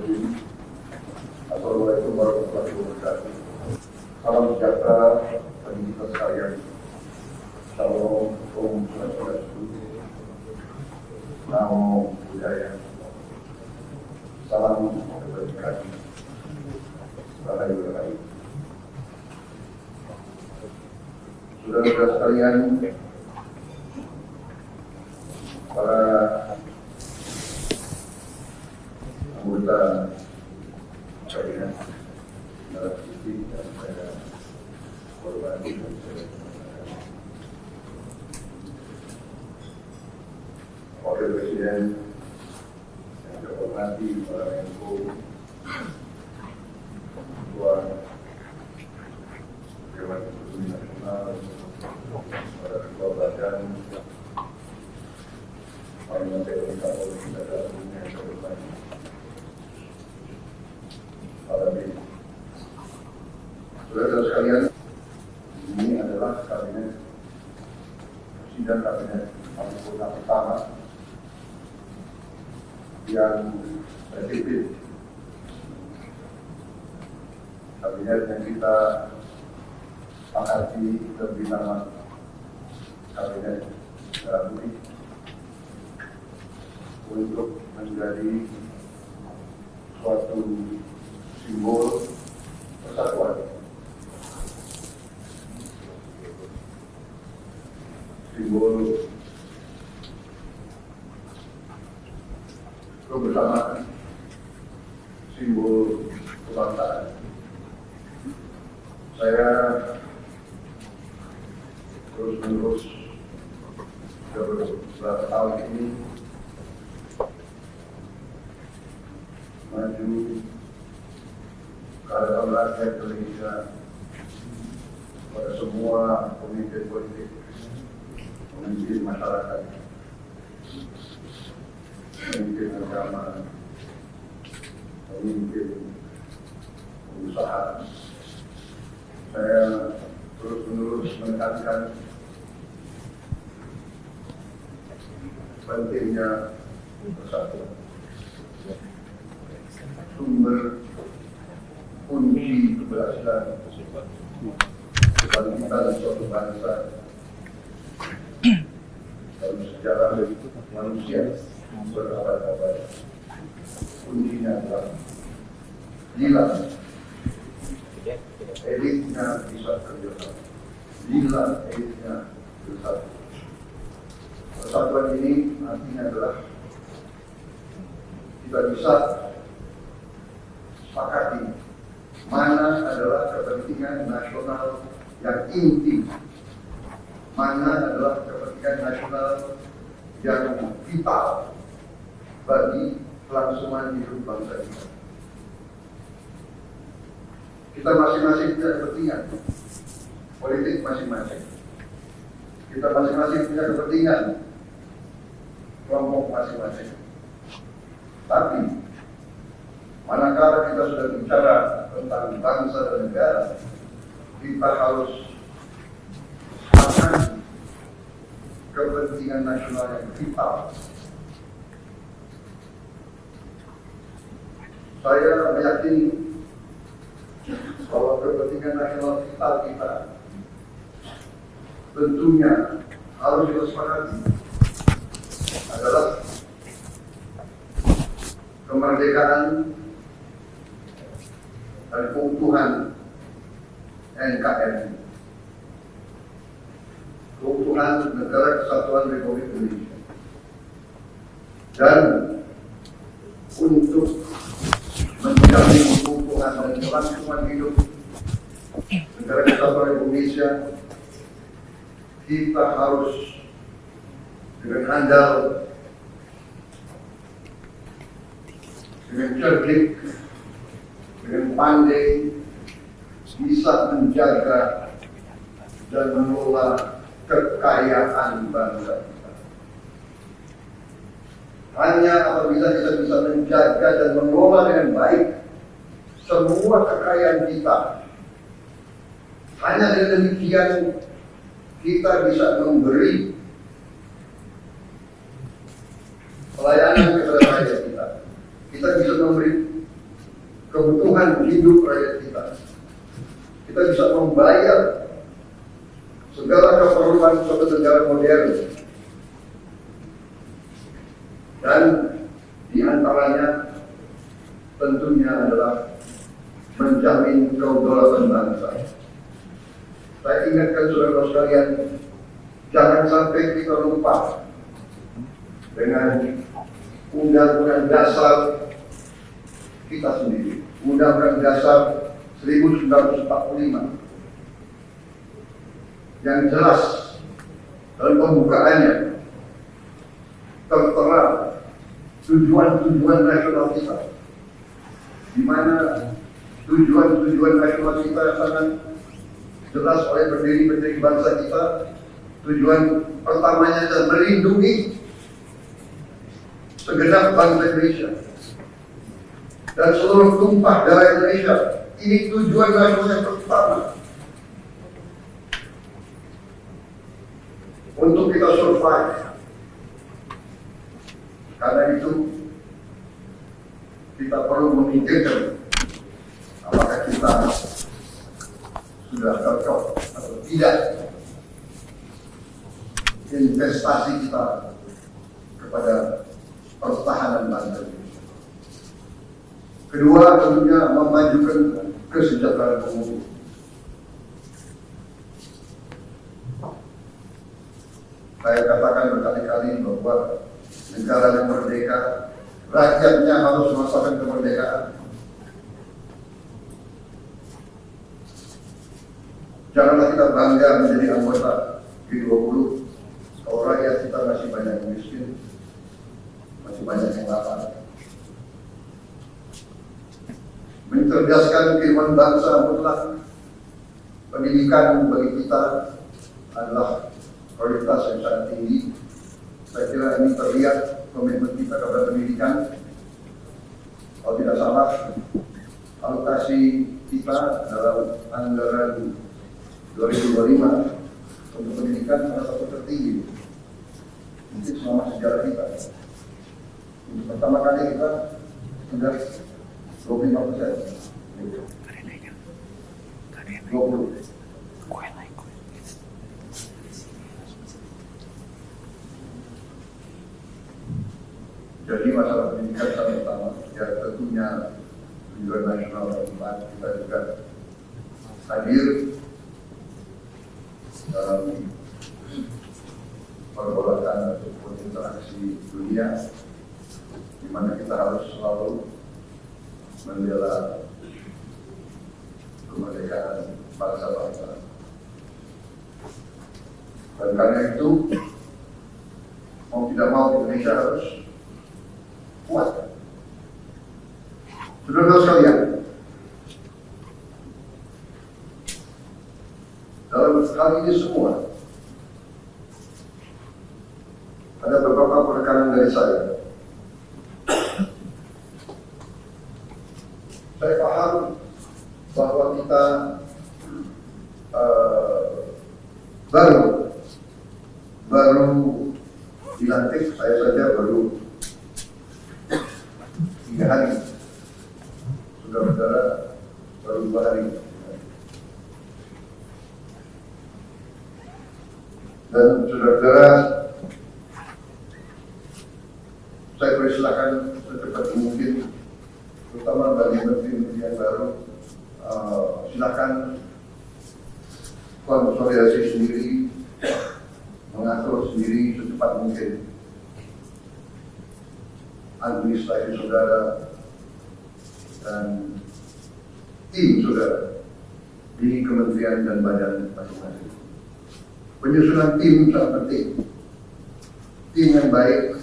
Bismillahirrahmanirrahim. Assalamualaikum warahmatullahi wabarakatuh. Salam sejahtera bagi kita sekalian. Shalom, Om Swastiastu, Namo Buddhaya. Salam kebajikan, rahayu rahayu. Saudara-saudara sekalian, para anggota kabinet, narasisi dan saya hormati dan saya Wakil Presiden yang saya hormati, para Menko, Ketua Dewan Ekonomi Nasional, para Ketua Badan, Parlemen Kapolri kita dalam dunia yang saya hormati. Saudara-saudara sekalian, ini adalah kabinet sidang kabinet paripurna pertama yang saya pimpin. Kabinet yang kita sepakati lebih nama kabinet merah putih untuk menjadi suatu simbol persatuan, simbol kebersamaan, simbol kebangsaan. Saya terus-menerus beberapa tahun ini maju keadaan rakyat Indonesia, pada semua pemimpin politik, pemimpin masyarakat, pemimpin agama, pemimpin usaha. Saya terus-menerus menekankan pentingnya persatuan, sumber kunci keberhasilan kebangkitan suatu bangsa dalam sejarah manusia berabad-abad. Kuncinya adalah bila elitnya bisa kerjasama, bila elitnya bersatu. Persatuan ini artinya adalah kita bisa sepakati mana adalah kepentingan nasional yang inti, mana adalah kepentingan nasional yang vital bagi kelangsungan hidup bangsa kita. Kita masing-masing punya kepentingan politik masing-masing. Kita masing-masing punya kepentingan kelompok masing-masing. Tapi manakala kita sudah bicara tentang bangsa dan negara, kita harus sepakati kepentingan nasional yang vital. Saya meyakini bahwa kepentingan nasional vital kita tentunya harus disepakati adalah kemerdekaan dan keutuhan NKRI, keutuhan Negara Kesatuan Republik Indonesia. Dan untuk menjamin keutuhan dan kelangsungan hidup Negara Kesatuan Republik Indonesia, kita harus dengan andal, dengan cerdik, dengan pandai bisa menjaga dan mengelola kekayaan bangsa kita. Hanya apabila kita bisa menjaga dan mengelola dengan baik semua kekayaan kita, hanya dengan demikian kita bisa memberi pelayanan kepada rakyat kita. Kita bisa memberi kebutuhan hidup rakyat kita. Kita bisa membayar segala keperluan suatu negara modern. Dan di antaranya tentunya adalah menjamin kedaulatan bangsa. Saya ingatkan saudara sekalian, jangan sampai kita lupa dengan Undang-Undang Dasar kita sendiri, Undang-Undang Dasar 1945, yang jelas dalam pembukaannya tertera tujuan-tujuan nasional kita, di mana tujuan-tujuan nasional kita sangat jelas oleh pendiri-pendiri bangsa kita. Tujuan pertamanya adalah melindungi segenap bangsa Indonesia dan seluruh tumpah darah Indonesia. Ini tujuan nasional yang pertama. Untuk kita survive. Karena itu kita perlu memikirkan apakah kita sudah cocok atau tidak investasi kita kepada pertahanan bangsa Indonesia. Kedua, tentunya memajukan kesejahteraan umum. Saya katakan berkali-kali bahwa negara yang merdeka, rakyatnya harus merasakan kemerdekaan. Janganlah kita bangga menjadi anggota G20 kalau rakyat kita masih banyak yang miskin, masih banyak yang lapar. Mencerdaskan kehidupan bangsa mutlak. Pendidikan bagi kita adalah prioritas yang sangat tinggi. Saya kira ini terlihat komitmen kita kepada pendidikan. Kalau tidak salah, alokasi kita dalam anggaran 2025 untuk pendidikan salah satu tertinggi mungkin selama sejarah kita. Untuk pertama kali kita sudah 25%. 20. Jadi masalah pendidikan sangat utama. Ya tentunya tujuan nasional dan kita juga hadir dalam pergolakan ataupun interaksi dunia, di mana kita harus selalu membela kemerdekaan bangsa-bangsa. Dan karena itu, mau tidak mau Indonesia harus kuat. Saudara sekalian, dalam hal ini semua ada beberapa penekanan dari saya. Saya paham bahwa kita baru dilantik, saya saja baru 3 hari, saudara-saudara baru 2 hari. Dan saudara-saudara, saya persilakan secepat mungkin, terutama bagi menteri-menteri yang baru, silakan konsolidasi sendiri, mengatur sendiri secepat mungkin administrasi saudara dan tim saudara di kementerian dan badan masing-masing. Penyusunan tim sangat penting. Tim yang baik,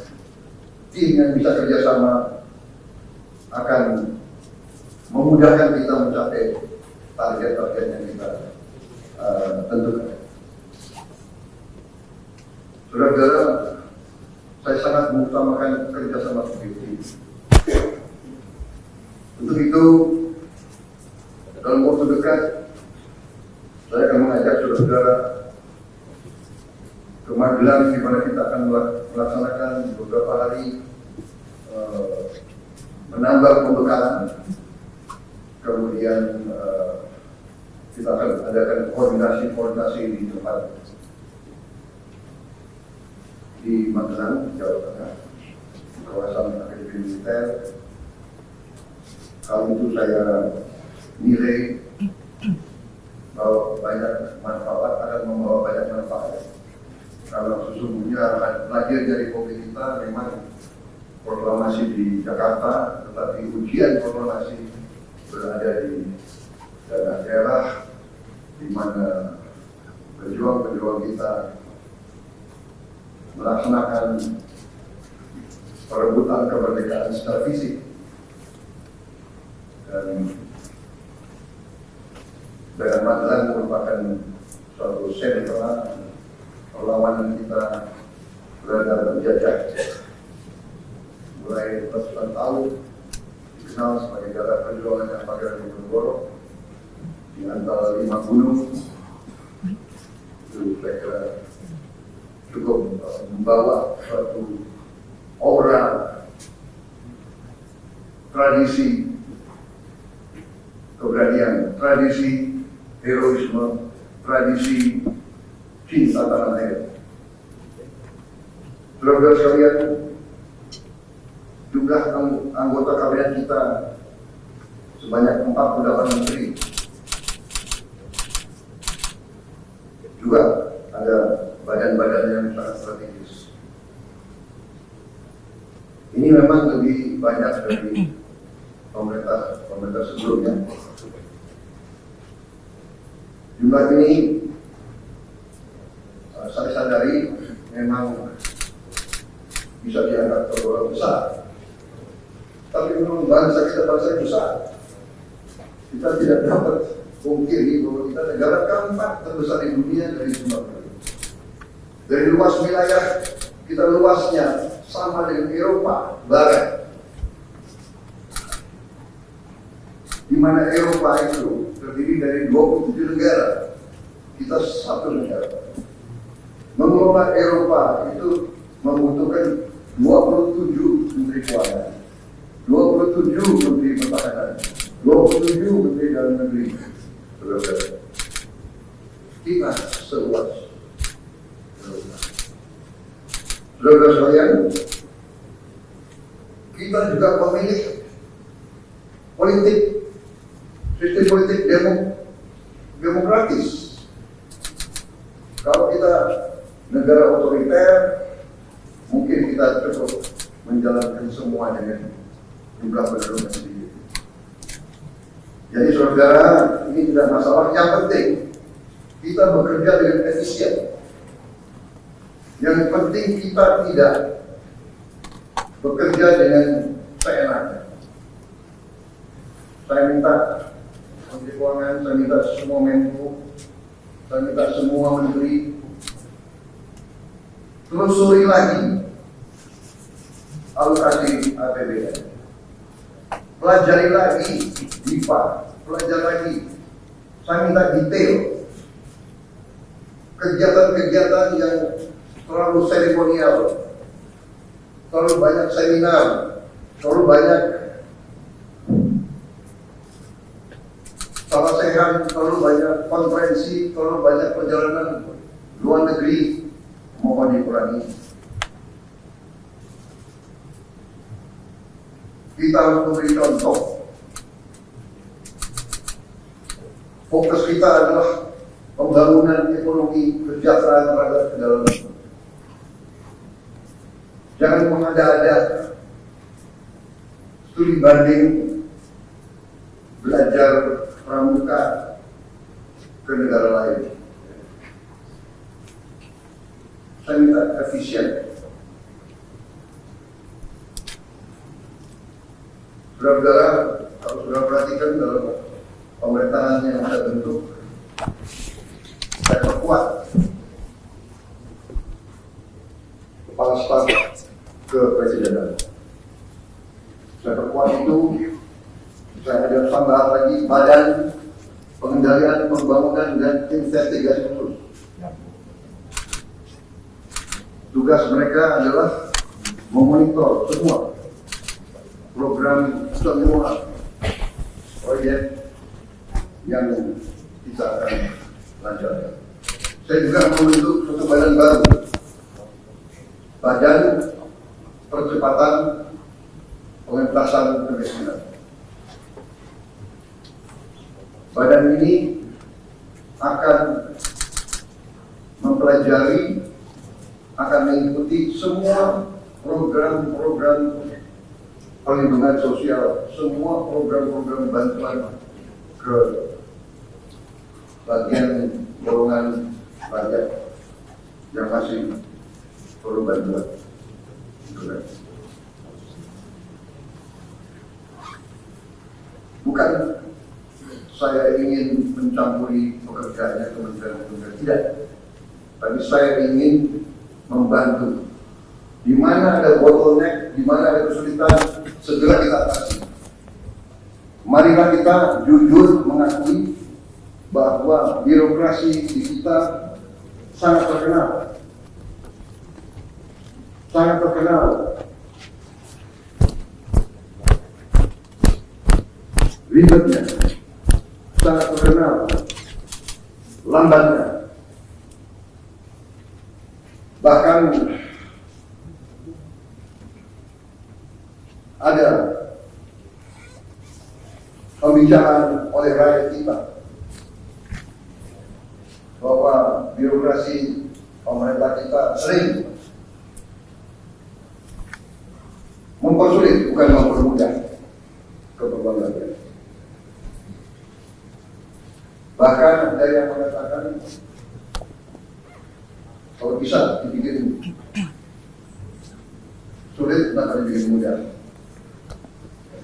tim yang bisa kerjasama akan memudahkan kita mencapai target-target yang kita tentukan. Saudara-saudara, saya sangat mengutamakan kerjasama seperti ini. Untuk itu, dalam waktu dekat, saya akan mengajak saudara-saudara ke Magelang, di mana kita akan melaksanakan beberapa hari menambah pembekalan kemudian kita akan adakan koordinasi di tempat di Magelang, Jawa Tengah, di kawasan Akademi Militer. Hal itu saya nilai bahwa banyak manfaat, akan membawa banyak manfaat. Kalau sesungguhnya lahir dari pemerintah memang proklamasi di Jakarta, tetapi ujian proklamasi berada di daerah di mana pejuang-pejuang kita melaksanakan perebutan kemerdekaan secara fisik. Dan Magelang merupakan suatu sentra perlawanan kita terhadap penjajah. Mulai ratusan tahun dikenal sebagai daerah perjuangan yang Pangeran Diponegoro di antara 5 gunung. Itu saya kira cukup membawa suatu aura tradisi keberanian, tradisi heroisme, tradisi cinta tanah air. Saudara sekalian, jumlah anggota kabinet kita sebanyak 48 menteri. Juga ada badan-badan yang sangat strategis. Ini memang lebih banyak dari pemerintah sebelumnya. Jumlah ini saya sadari memang bisa dianggap tergolong besar, tapi menurut bangsa kita besar. Kita tidak dapat pungkiri bahwa kita negara keempat terbesar di dunia dari jumlah penduduk. Dari luas wilayah kita luasnya sama dengan Eropa Barat, di mana Eropa itu terdiri dari 27 negara, kita satu negara. Mengelola Eropa itu membutuhkan 27 menteri keuangan, 27 menteri pertahanan, 27 menteri dalam negeri. Kita seluas Eropa. Saudara sekalian, kita juga memilih sistem politik demokratis. Kalau kita negara otoriter, mungkin kita cukup menjalankan semua dengan jumlah penduduk yang sedikit. Jadi saudara, ini tidak masalah. Yang penting kita bekerja dengan efisien. Yang penting kita tidak bekerja dengan seenaknya. Saya minta Menteri Keuangan, saya minta semua Menko, saya minta semua menteri telusuri lagi alokasi APBN, pelajari lagi IPA, pelajari lagi. Saya minta detail kegiatan-kegiatan yang terlalu seremonial, terlalu banyak seminar, terlalu banyak salah sehat, terlalu banyak konferensi, terlalu banyak perjalanan luar negeri, mohon dikurangi. Kita harus memberi contoh. Fokus kita adalah pembangunan ekonomi kesejahteraan rakyat ke dalam negeri. Jangan mengada-ada studi banding belajar pramuka ke negara lain. Saya minta efisien. Saudara-saudara, kalau sudah perhatikan dalam pemerintahan yang saya bentuk, saya perkuat kepala staf kepresidenan. Saya perkuat itu. Saya ada tambahan lagi badan pengendalian pembangunan dan investigasi khusus. Tugas mereka adalah memonitor semua program, semua proyek yang kita akan lancarkan. Saya juga membentuk suatu badan baru, Badan Percepatan Pengentasan Kemiskinan. Badan ini akan mempelajari, akan mengikuti semua program-program perlindungan sosial, semua program-program bantuan ke bagian golongan rakyat yang masih perlu bantuan. Bukan saya ingin mencampuri pekerjaannya kementerian-kementerian, tidak. Tapi saya ingin membantu. Di mana ada bottleneck, di mana ada kesulitan, segera kita atasi. Marilah kita jujur mengakui bahwa birokrasi di kita sangat terkenal. Sangat terkenal. Ribetnya. Sangat terkenal. Lambatnya. Bahkan ada pembicaraan oleh rakyat kita bahwa birokrasi pemerintah kita sering mempersulit, bukan mempermudah keperluan rakyat. Bahkan ada yang mengatakan kalau bisa dibikin sulit, kenapa dibikin mudah?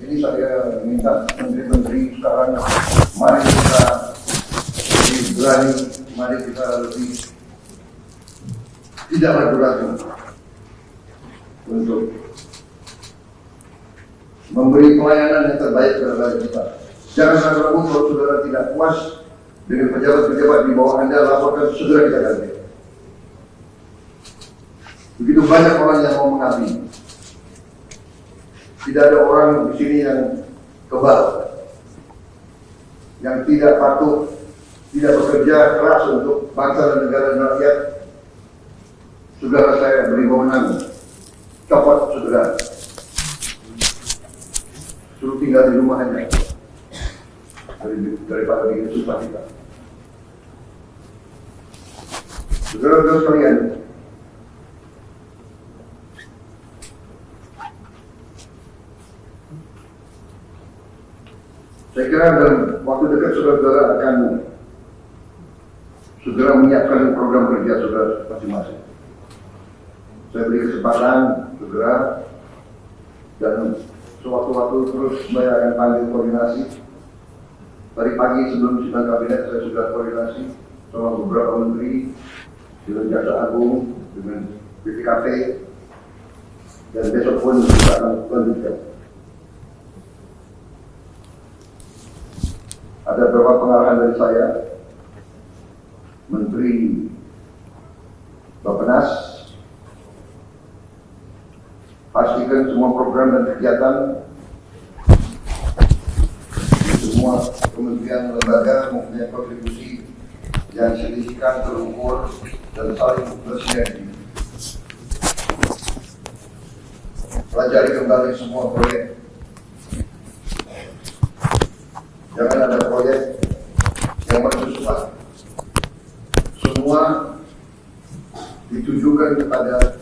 Ini saya minta menteri-menteri sekarang, mari kita lebih berani, mari kita lebih tidak ragu-ragu untuk memberi pelayanan yang terbaik kepada kita. Jangan ragu-ragu kalau saudara tidak puas dengan pejabat-pejabat di bawah Anda, laporkan, segera kita ganti. Begitu banyak orang yang mau mengabdi. Tidak ada orang di sini yang kebal, yang tidak patuh, tidak bekerja keras untuk bangsa dan negara dan rakyat. Saudara saya beri wewenang, copot saudara, suruh tinggal di rumahnya daripada bikin susah kita. Saudara-saudara sekalian, saya kira dalam waktu dekat saudara-saudara akan segera menyiapkan program kerja saudara masing-masing. Saya beri kesempatan segera, dan sewaktu-waktu terus saya akan panggil koordinasi. Tadi pagi sebelum sidang kabinet saya sudah koordinasi sama beberapa menteri, dengan Jaksa Agung, dengan BPKP, dan besok pun kita akan lanjutkan. Ada beberapa pengarahan dari saya, Menteri Bappenas, pastikan semua program dan kegiatan di semua kementerian lembaga mempunyai kontribusi yang signifikan, terukur, dan saling bersinergi. Pelajari kembali semua proyek. Jangan ada proyek yang mercusuar. Semua ditujukan kepada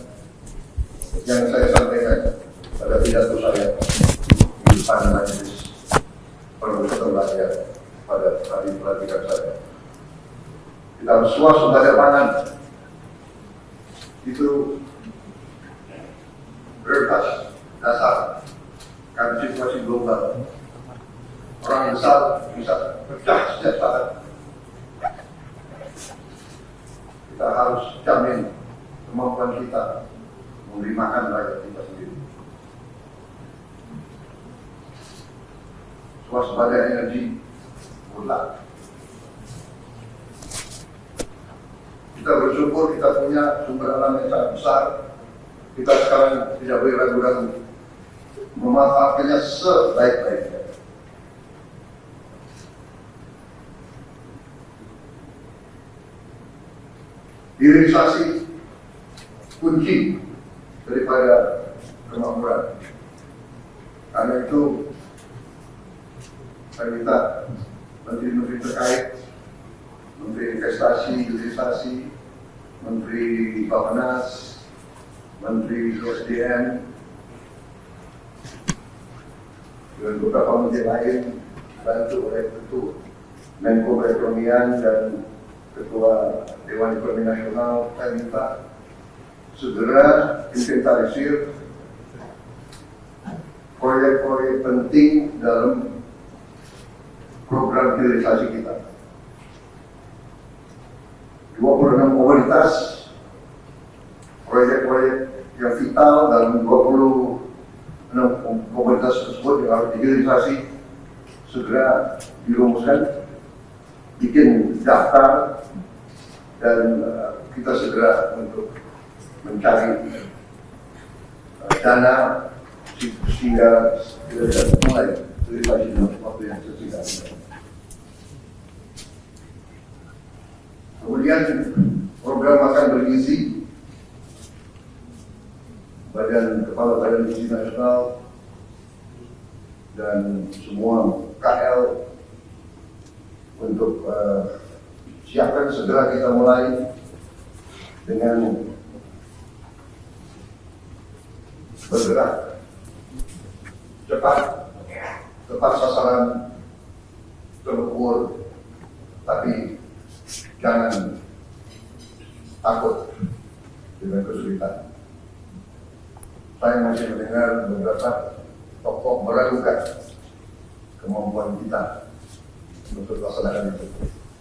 yang saya sampaikan pada pidato saya di depan majelis perwakilan rakyat pada hari pelantikan saya. Kita harus swasembada pangan. Itu prioritas dasar karena situasi global. Orang besar bisa pecah setiap saat. Kita harus jamin kemampuan kita memberi makan rakyat kita sendiri. Swasembada energi mutlak. Kita bersyukur kita punya sumber alam yang sangat besar. Kita sekarang tidak boleh ragu-ragu memanfaatkannya sebaik-baiknya. Hilirisasi kunci daripada kemakmuran. Karena itu saya minta menteri-menteri terkait, Menteri Investasi, Hilirisasi, Menteri Bappenas, Menteri SDM, dan beberapa menteri lain dibantu oleh Ketua Menko Perekonomian dan Ketua Dewan Ekonomi Nasional. Saya minta segera inventarisir proyek-proyek penting dalam program hilirisasi kita. 26 komoditas, proyek-proyek yang vital dalam 26 komoditas tersebut yang harus dihilirisasi segera dirumuskan, bikin daftar, dan kita segera untuk mencari dana sehingga kita bisa mulai hilirisasi dalam waktu yang sesingkat. Kemudian program makan bergizi, Kepala Badan Gizi Nasional dan semua KL untuk siapkan segera kita mulai dengan bergerak cepat, tepat sasaran, terukur, tapi jangan takut dengan kesulitan. Saya masih mendengar beberapa tokoh meragukan kemampuan kita untuk melaksanakan itu.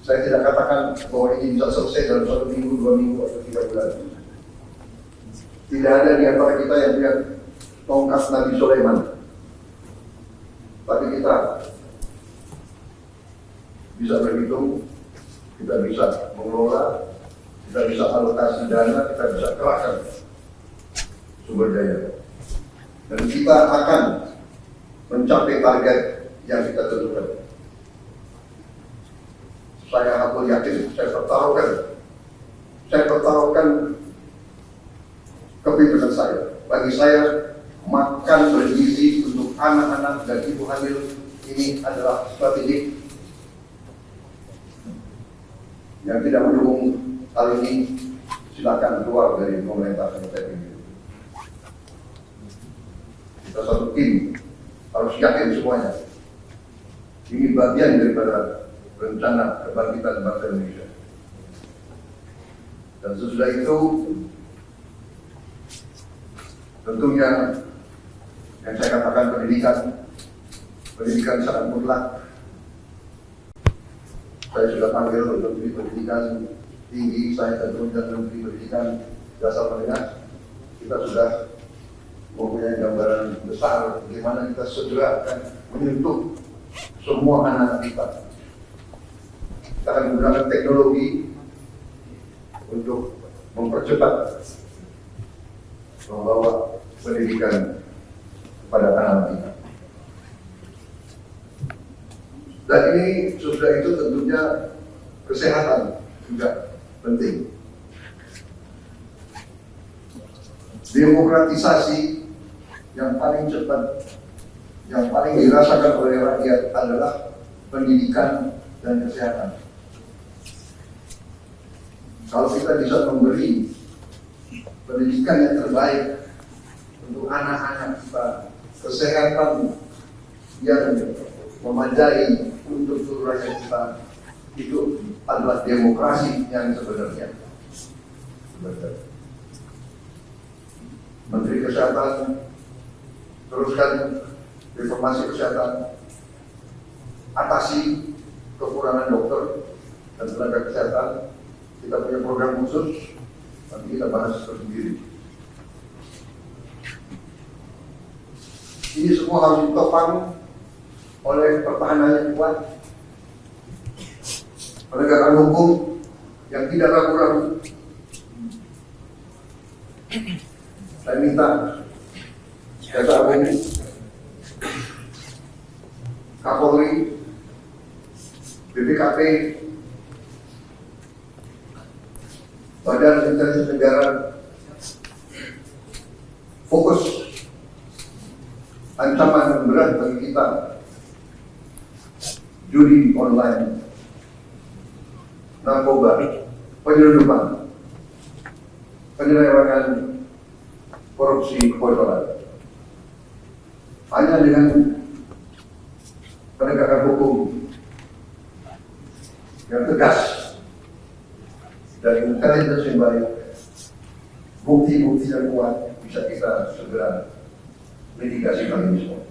Saya tidak katakan bahwa ini bisa selesai dalam 1 minggu, 2 minggu, atau 3 bulan. Tidak ada di antara kita yang punya tongkat Nabi Sulaiman. Tapi kita bisa berhitung, kita bisa mengelola, kita bisa alokasi dana, kita bisa kerahkan sumber daya. Dan kita akan mencapai target yang kita tentukan. Saya aku yakin, saya pertaruhkan kepimpinan saya. Bagi saya, makan bergizi untuk anak-anak dan ibu hamil ini adalah strategi. Yang tidak mendukung hal ini, silakan keluar dari pemerintah sampai ini. Kita satu tim, harus yakin semuanya. Ini bagian daripada rencana kebangkitan bangsa Indonesia. Dan sesudah itu, tentunya yang saya katakan pendidikan sangat mutlak. Saya sudah panggil Menteri Pendidikan Tinggi, saya tentunya Menteri Pendidikan Dasar Menengah. Kita sudah mempunyai gambaran besar bagaimana kita segera akan menyentuh semua anak-anak kita. Kita akan menggunakan teknologi untuk mempercepat membawa pendidikan kepada anak-anak kita. Dan ini sudah itu tentunya kesehatan juga penting. Demokratisasi yang paling cepat, yang paling dirasakan oleh rakyat adalah pendidikan dan kesehatan. Kalau kita bisa memberi pendidikan yang terbaik untuk anak-anak kita, kesehatan yang memadai untuk seluruh rakyat kita, itu adalah demokrasi yang sebenarnya. Menteri Kesehatan teruskan reformasi kesehatan, atasi kekurangan dokter dan tenaga kesehatan. Kita punya program khusus, nanti kita bahas tersendiri. Ini semua harus ditopang oleh pertahanan yang kuat, penegakan hukum yang tidak ragu-ragu. Saya minta Jaksa Agung, Kapolri, BPKP, Badan Intelijen Negara fokus ancaman yang berat bagi kita, judi online, narkoba, penyelundupan, penyelewengan, korupsi, kebocoran. Hanya dengan penegakan hukum yang tegas dan intelijen yang baik, bukti-bukti yang kuat, bisa kita segera mitigasi hal ini semua.